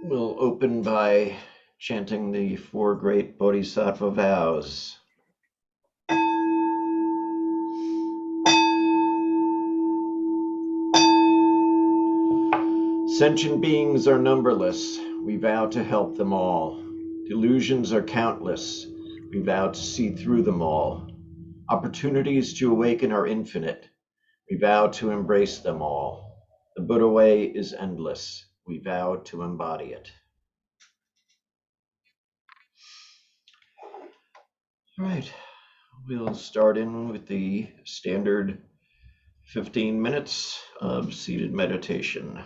We'll open by chanting the four great Bodhisattva vows. Sentient beings are numberless. We vow to help them all. Delusions are countless. We vow to see through them all. Opportunities to awaken are infinite. We vow to embrace them all. The Buddha way is endless. We vow to embody it. All right, we'll start in with the standard 15 minutes of seated meditation.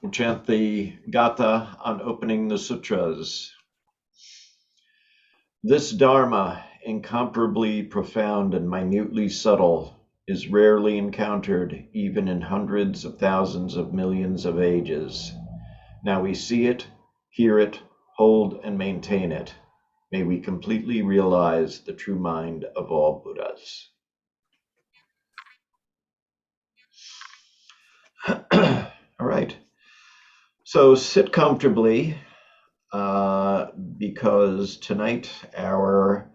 We'll chant the Gatha on opening the sutras. This Dharma, incomparably profound and minutely subtle, is rarely encountered even in hundreds of thousands of millions of ages. Now we see it, hear it, hold and maintain it. May we completely realize the true mind of all Buddhas. All right. So sit comfortably because tonight our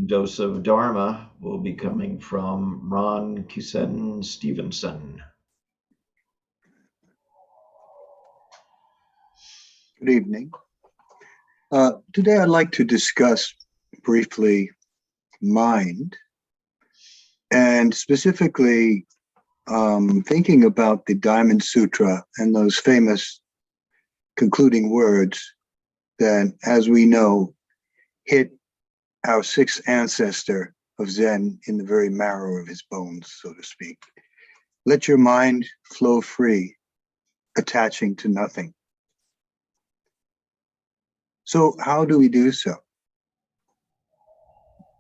dose of Dharma will be coming from Ron Kisen Stevenson. Good evening. Today I'd like to discuss briefly mind, and specifically thinking about the Diamond Sutra and those famous concluding words that, as we know, hit our sixth ancestor of Zen in the very marrow of his bones, so to speak. Let your mind flow free, attaching to nothing. So how do we do so?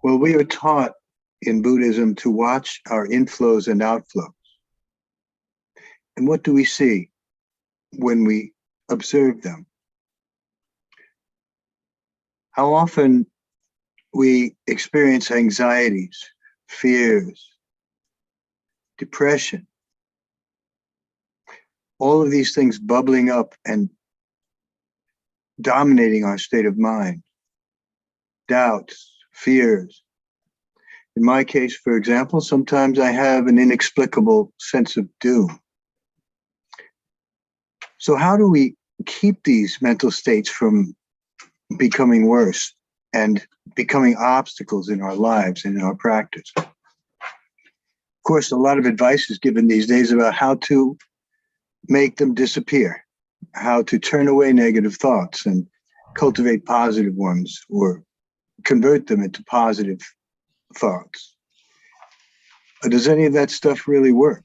Well, we are taught in Buddhism to watch our inflows and outflows. And what do we see when we observe them? How often we experience anxieties, fears, depression, all of these things bubbling up and dominating our state of mind, doubts, fears. In my case, for example, sometimes I have an inexplicable sense of doom. So how do we keep these mental states from becoming worse and becoming obstacles in our lives and in our practice? Of course, a lot of advice is given these days about how to make them disappear, how to turn away negative thoughts and cultivate positive ones, or convert them into positive thoughts. Does any of that stuff really work?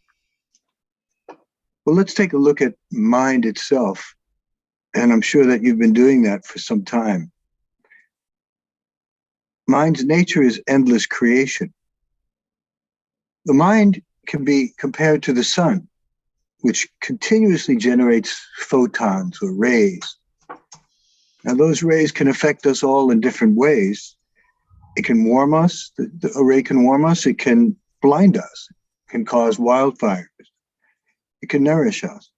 Well, let's take a look at mind itself, and I'm sure that you've been doing that for some time. Mind's nature is endless creation. The mind can be compared to the sun, which continuously generates photons or rays. Now, those rays can affect us all in different ways. It can warm us, a ray can warm us, it can blind us, it can cause wildfires, it can nourish us.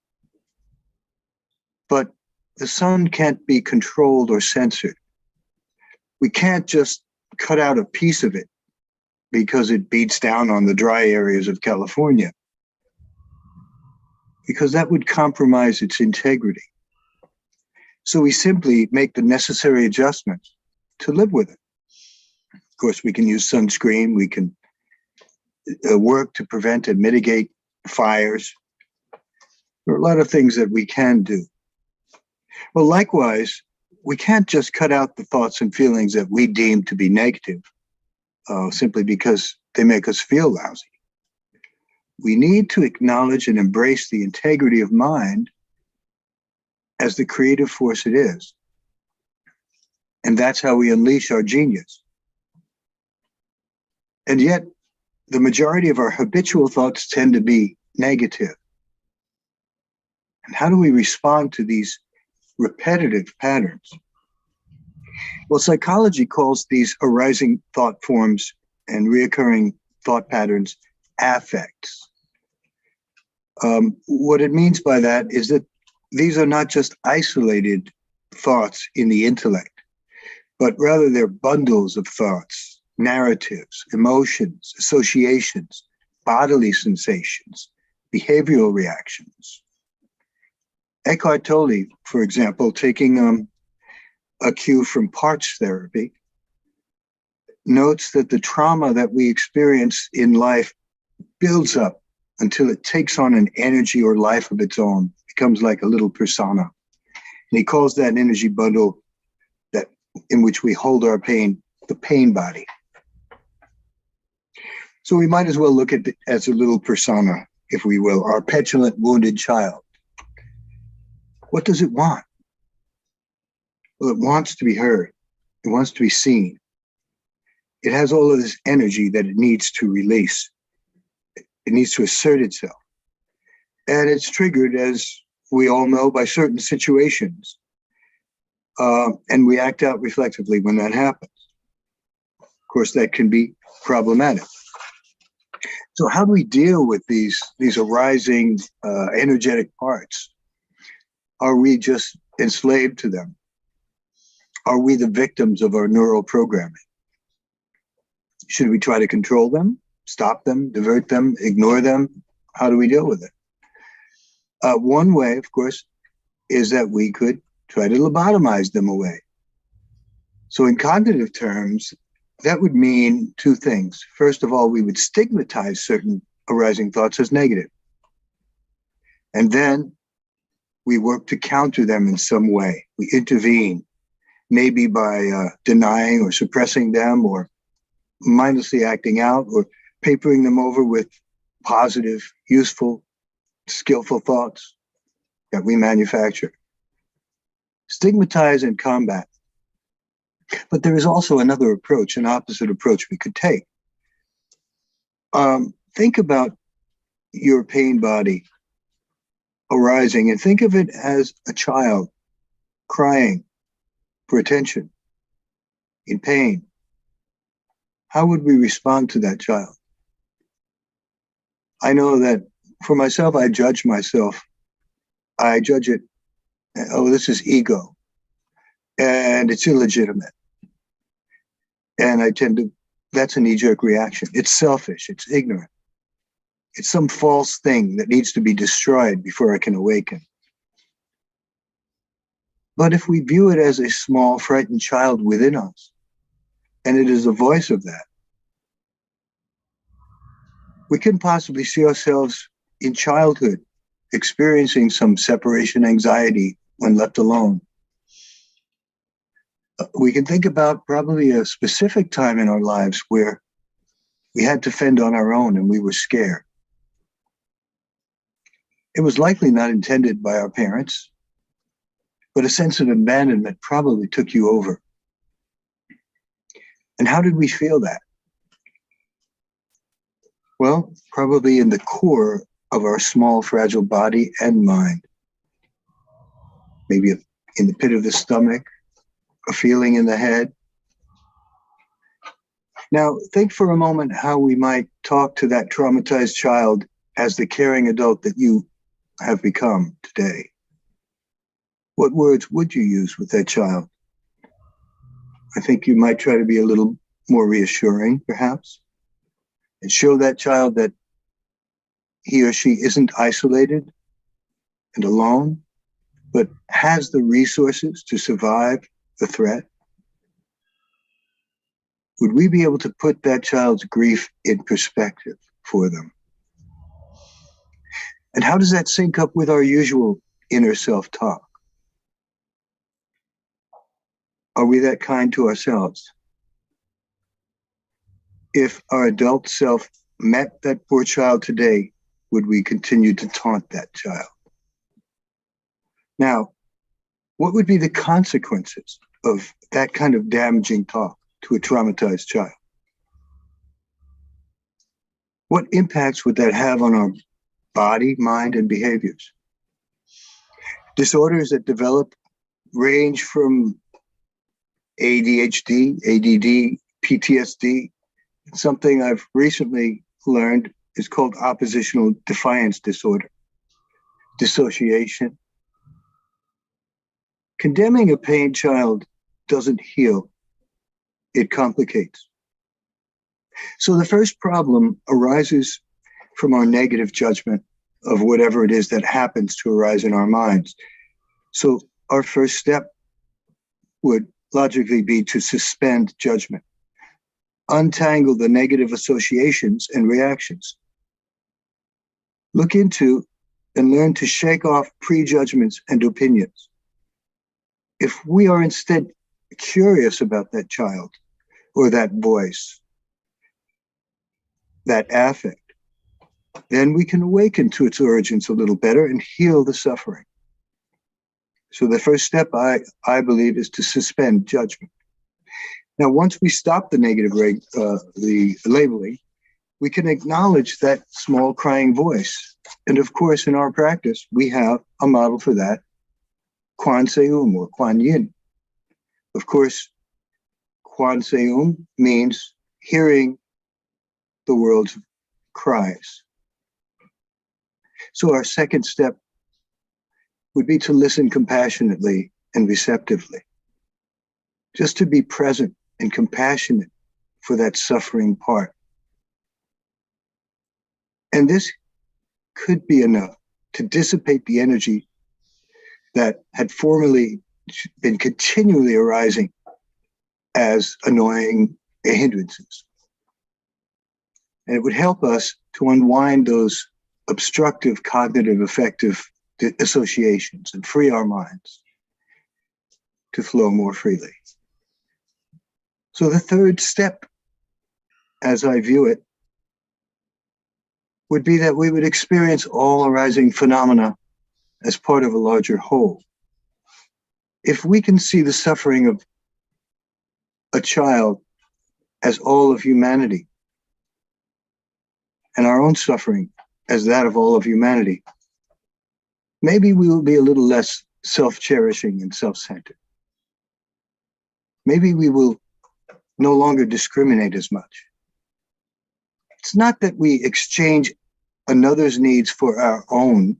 But the sun can't be controlled or censored. We can't just cut out a piece of it because it beats down on the dry areas of California, because that would compromise its integrity. So we simply make the necessary adjustments to live with it. Of course, we can use sunscreen, we can work to prevent and mitigate fires. There are a lot of things that we can do. Well, likewise, we can't just cut out the thoughts and feelings that we deem to be negative simply because they make us feel lousy. We need to acknowledge and embrace the integrity of mind as the creative force it is. And that's how we unleash our genius. And yet, the majority of our habitual thoughts tend to be negative. And how do we respond to these repetitive patterns? Well, psychology calls these arising thought forms and reoccurring thought patterns affects. What it means by that is that these are not just isolated thoughts in the intellect, but rather they're bundles of thoughts, narratives, emotions, associations, bodily sensations, behavioral reactions. Eckhart Tolle, for example, taking a cue from parts therapy, notes that the trauma that we experience in life builds up until it takes on an energy or life of its own, becomes like a little persona. And he calls that energy bundle that in which we hold our pain, the pain body. So we might as well look at it as a little persona if we will, our petulant, wounded child. What does it want? Well, it wants to be heard. It wants to be seen. It has all of this energy that it needs to release. It needs to assert itself. And it's triggered, as we all know, by certain situations. And we act out reflectively when that happens. Of course, that can be problematic. So how do we deal with these arising energetic parts? Are we just enslaved to them? Are we the victims of our neural programming? Should we try to control them, stop them, divert them, ignore them? How do we deal with it? One way, of course, is that we could try to lobotomize them away. So in cognitive terms, that would mean two things. First of all, we would stigmatize certain arising thoughts as negative. And then we work to counter them in some way. We intervene, maybe by denying or suppressing them, or mindlessly acting out, or papering them over with positive, useful, skillful thoughts that we manufacture. Stigmatize and combat. But there is also another approach, an opposite approach we could take. Think about your pain body arising and think of it as a child crying for attention, in pain. How would we respond to that child? I know that for myself, I judge myself. I judge it, oh, this is ego, and it's illegitimate. And I tend to, that's a knee-jerk reaction. It's selfish, it's ignorant. It's some false thing that needs to be destroyed before I can awaken. But if we view it as a small, frightened child within us, and it is the voice of that, we couldn't possibly see ourselves in childhood experiencing some separation anxiety when left alone. We can think about probably a specific time in our lives where we had to fend on our own and we were scared. It was likely not intended by our parents, but a sense of abandonment probably took you over. And how did we feel that? Well, probably in the core of our small, fragile body and mind. Maybe in the pit of the stomach, a feeling in the head. Now, think for a moment how we might talk to that traumatized child as the caring adult that you have become today. What words would you use with that child? I think you might try to be a little more reassuring, perhaps, and show that child that he or she isn't isolated and alone, but has the resources to survive the threat. Would we be able to put that child's grief in perspective for them? And how does that sync up with our usual inner self-talk? Are we that kind to ourselves? If our adult self met that poor child today, would we continue to taunt that child? Now, what would be the consequences of that kind of damaging talk to a traumatized child? What impacts would that have on our body, mind, and behaviors? Disorders that develop range from ADHD, ADD, PTSD. Something I've recently learned is called oppositional defiance disorder, dissociation. Condemning a pain child doesn't heal, it complicates. So the first problem arises from our negative judgment of whatever it is that happens to arise in our minds. So our first step would logically be to suspend judgment, untangle the negative associations and reactions. Look into and learn to shake off prejudgments and opinions. If we are instead curious about that child or that voice, that affect, then we can awaken to its origins a little better and heal the suffering. So the first step, I believe, is to suspend judgment. Now, once we stop the the labeling, we can acknowledge that small crying voice. And of course, in our practice, we have a model for that, Quan Seum or Kuan Yin. Of course, Quan Seum means hearing the world's cries. So our second step would be to listen compassionately and receptively, just to be present and compassionate for that suffering part. And this could be enough to dissipate the energy that had formerly been continually arising as annoying hindrances. And it would help us to unwind those obstructive cognitive affective associations and free our minds to flow more freely. So the third step, as I view it, would be that we would experience all arising phenomena as part of a larger whole. If we can see the suffering of a child as all of humanity, and our own suffering as that of all of humanity, maybe we will be a little less self-cherishing and self-centered. Maybe we will no longer discriminate as much. It's not that we exchange another's needs for our own,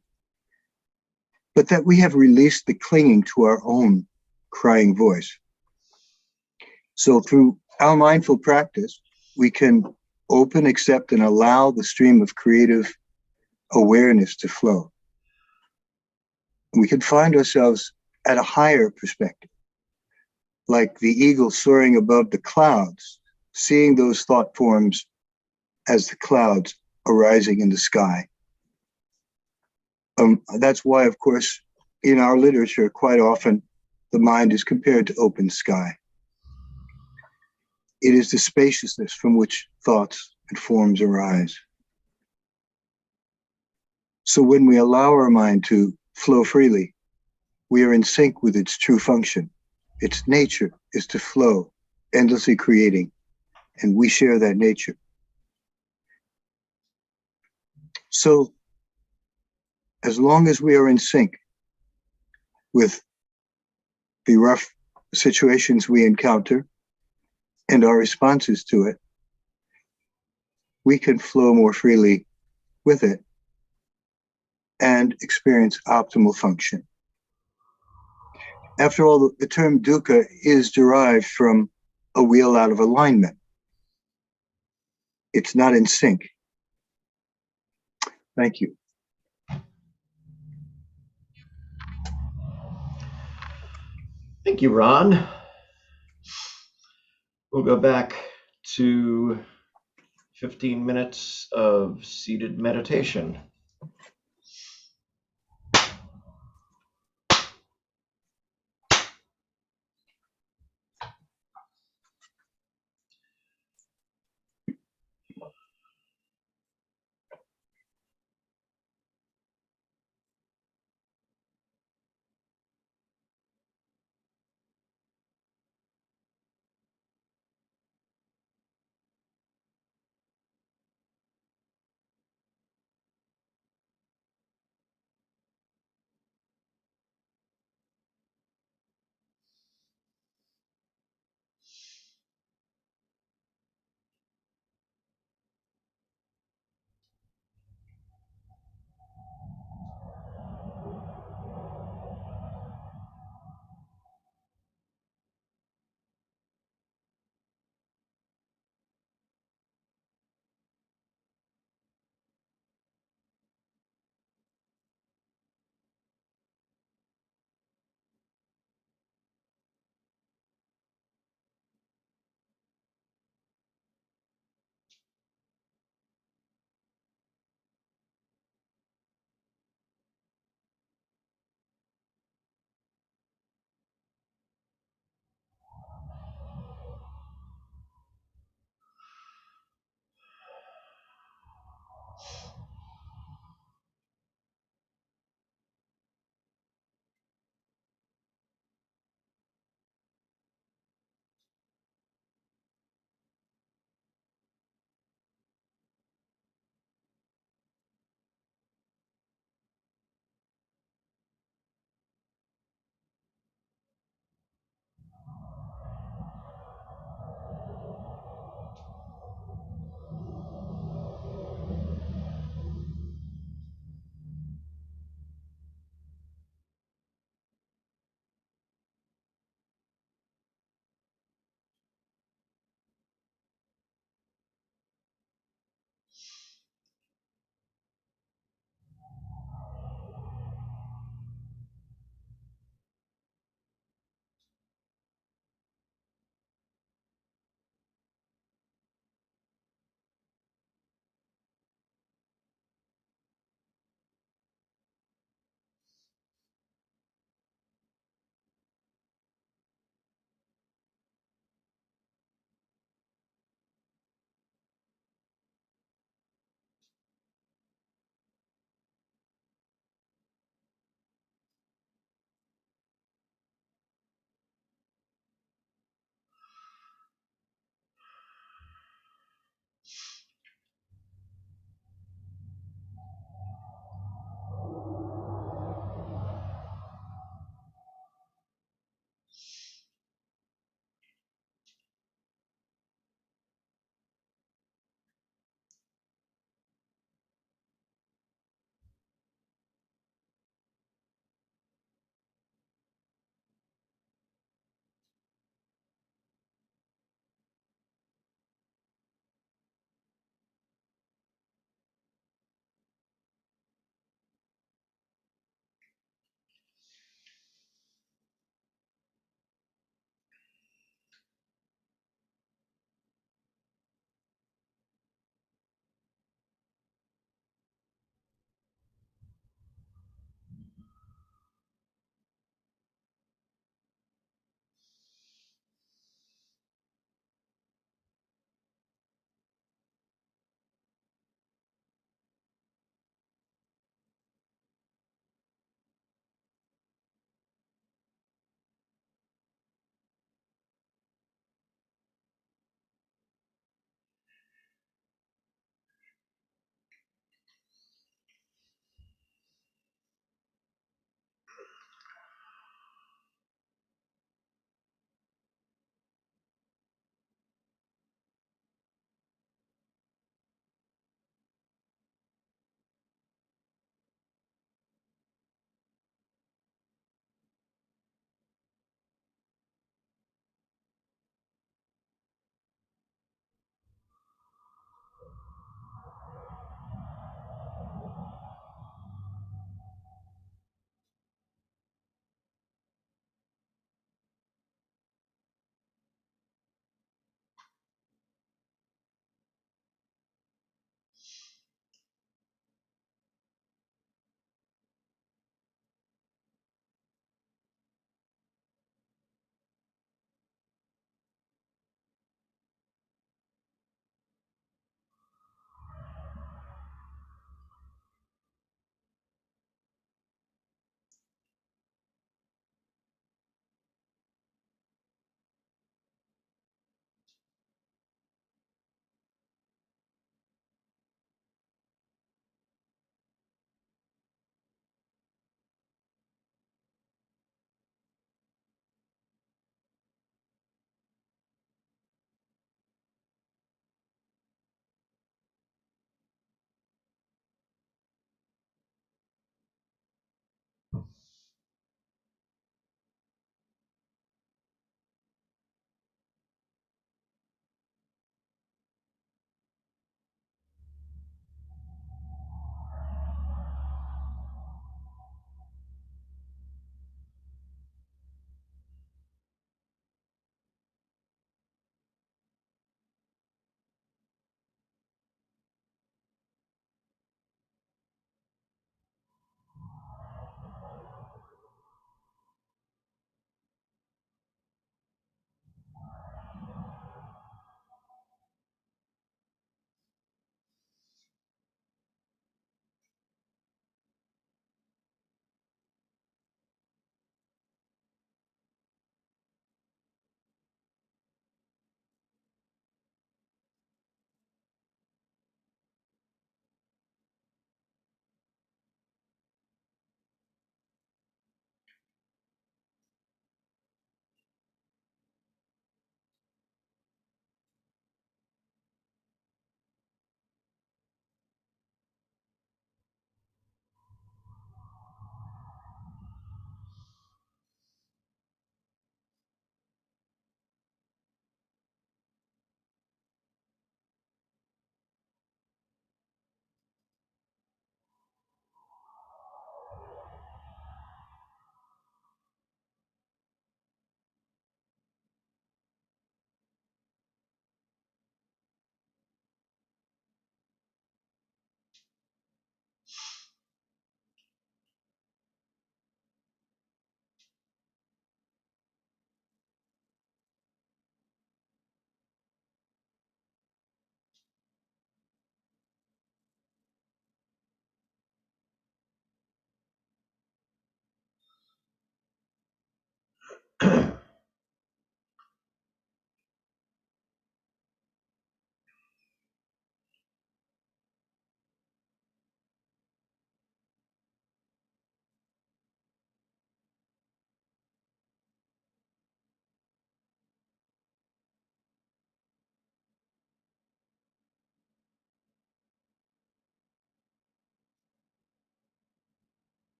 but that we have released the clinging to our own crying voice. So through our mindful practice, we can open, accept, and allow the stream of creative awareness to flow. We can find ourselves at a higher perspective, like the eagle soaring above the clouds, seeing those thought forms as the clouds arising in the sky. That's why, of course, in our literature, quite often, the mind is compared to open sky. It is the spaciousness from which thoughts and forms arise. So when we allow our mind to flow freely, we are in sync with its true function. Its nature is to flow, endlessly creating, and we share that nature. So as long as we are in sync with the rough situations we encounter and our responses to it, we can flow more freely with it and experience optimal function. After all, the term dukkha is derived from a wheel out of alignment. It's not in sync. Thank you. Thank you, Ron. We'll go back to 15 minutes of seated meditation.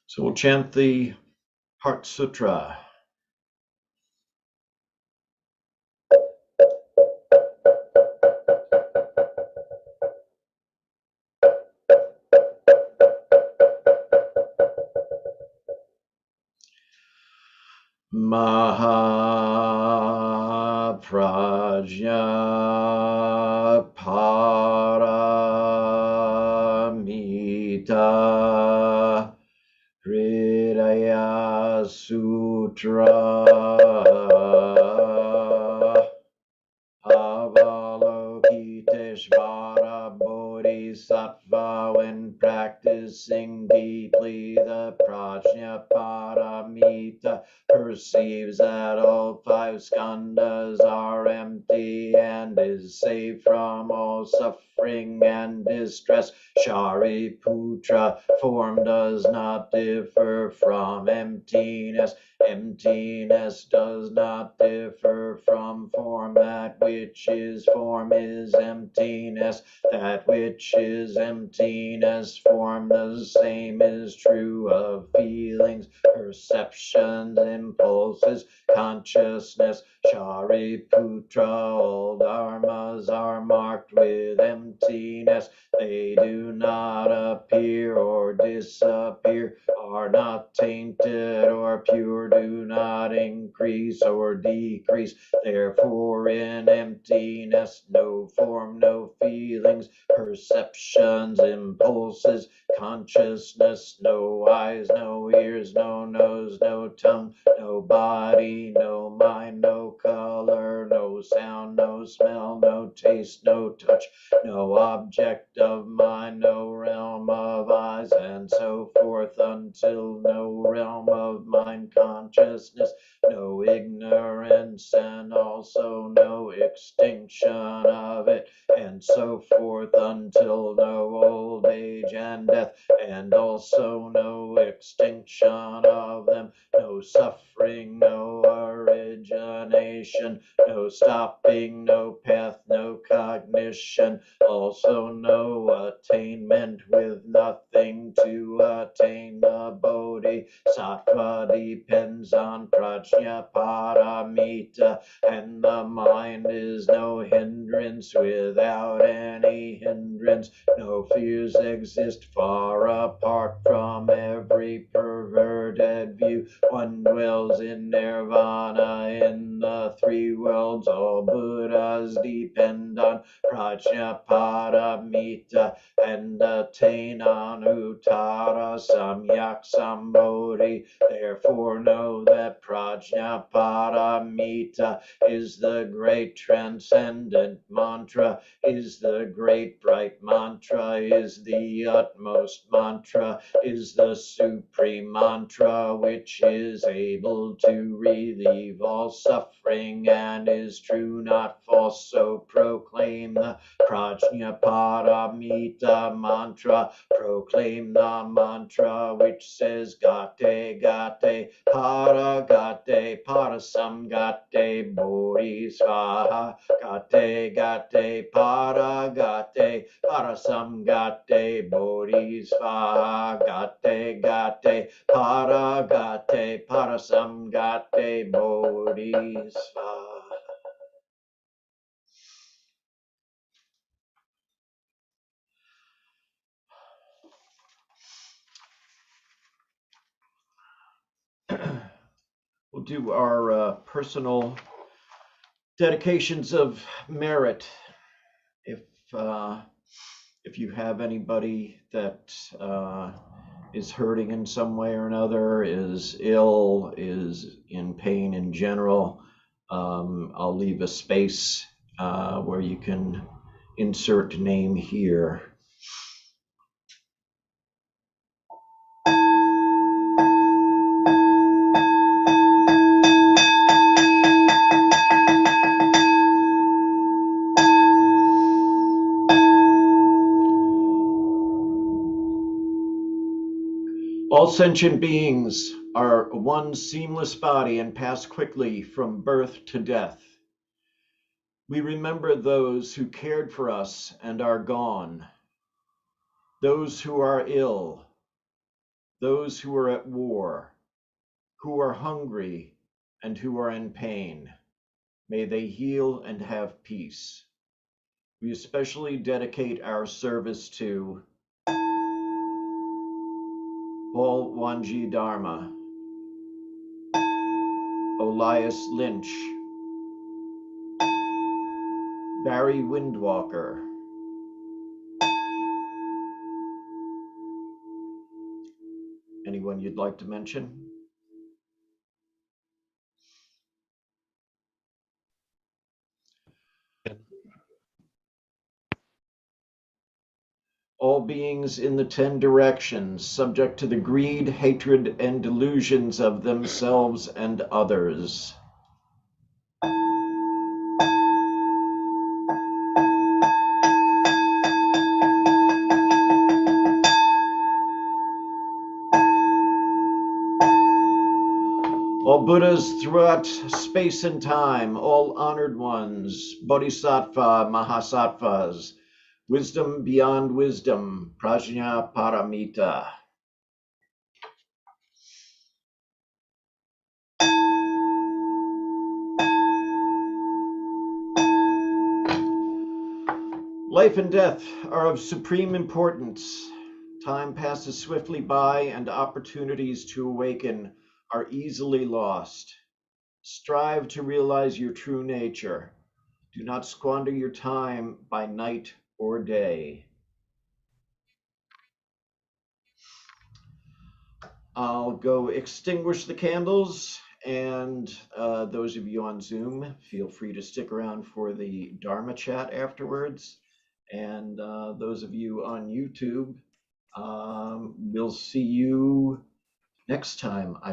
So we'll chant the Heart Sutra. Mahaprajna Paramita Hridaya Sutra Avalokiteshvara Bodhisattva, when practicing deeply the Prajna Paramita, perceives that all five skandhas are empty and is saved from all suffering and distress. Shariputra, form does not differ from emptiness. Emptiness does not differ from form. That which is form is emptiness. That which is emptiness, form. The same is true of feelings, perceptions, impulses, consciousness. Shariputra, all dharmas are marked with emptiness. They do not appear or disappear, are not tainted or pure, do not increase or decrease. Therefore, in emptiness, no form, no feelings, perceptions, impulses, consciousness, no eyes, no ears, no nose, no tongue, no body, no mind, no color, no sound, no smell, no taste, no touch, no object of mind, no realm of eyes, and so forth, until no realm of mind consciousness, no ignorance, and also no extinction of it, and so forth, until no old age and death, and also no extinction of them, no suffering, no origination, no stopping, no path, no cognition, also no attainment, with nothing to attain. The bodhisattva depends on prajna paramita, and the mind is no hindrance. Without any hindrance, no fears exist. Far apart from every perverted view, one dwells in nirvana in the three worlds. All Buddhas depend on prajna paramita and attain anuttara samyak sambodhi. Therefore know that prajna paramita is the great transcendent mantra, is the great bright mantra, is the utmost mantra, is the supreme mantra, which is able to relieve all suffering and is true, not false. So proclaim the prajna paramita mantra. Proclaim the mantra which says gate gate para gate parasam gate bodhi svaha. Gate gate para gate parasam gate bodhi svaha. Gate gate para gate parasam gate bodhi svaha. We'll do our personal dedications of merit. If you have anybody that is hurting in some way or another, is ill, is in pain in general, I'll leave a space where you can insert name here. All sentient beings are one seamless body and pass quickly from birth to death. We remember those who cared for us and are gone. those who are ill, those who are at war, who are hungry, and who are in pain. May they heal and have peace. We especially dedicate our service to Paul Wanji Dharma, Elias Lynch, Barry Windwalker, anyone you'd like to mention? All beings in the 10 directions, subject to the greed, hatred, and delusions of themselves and others. All Buddhas throughout space and time, all honored ones, Bodhisattva, Mahasattvas, wisdom beyond wisdom, Prajna Paramita. Life and death are of supreme importance. Time passes swiftly by, and opportunities to awaken are easily lost. Strive to realize your true nature. Do not squander your time by night or day. I'll go extinguish the candles, and those of you on Zoom, feel free to stick around for the Dharma chat afterwards. And those of you on YouTube, we'll see you next time, I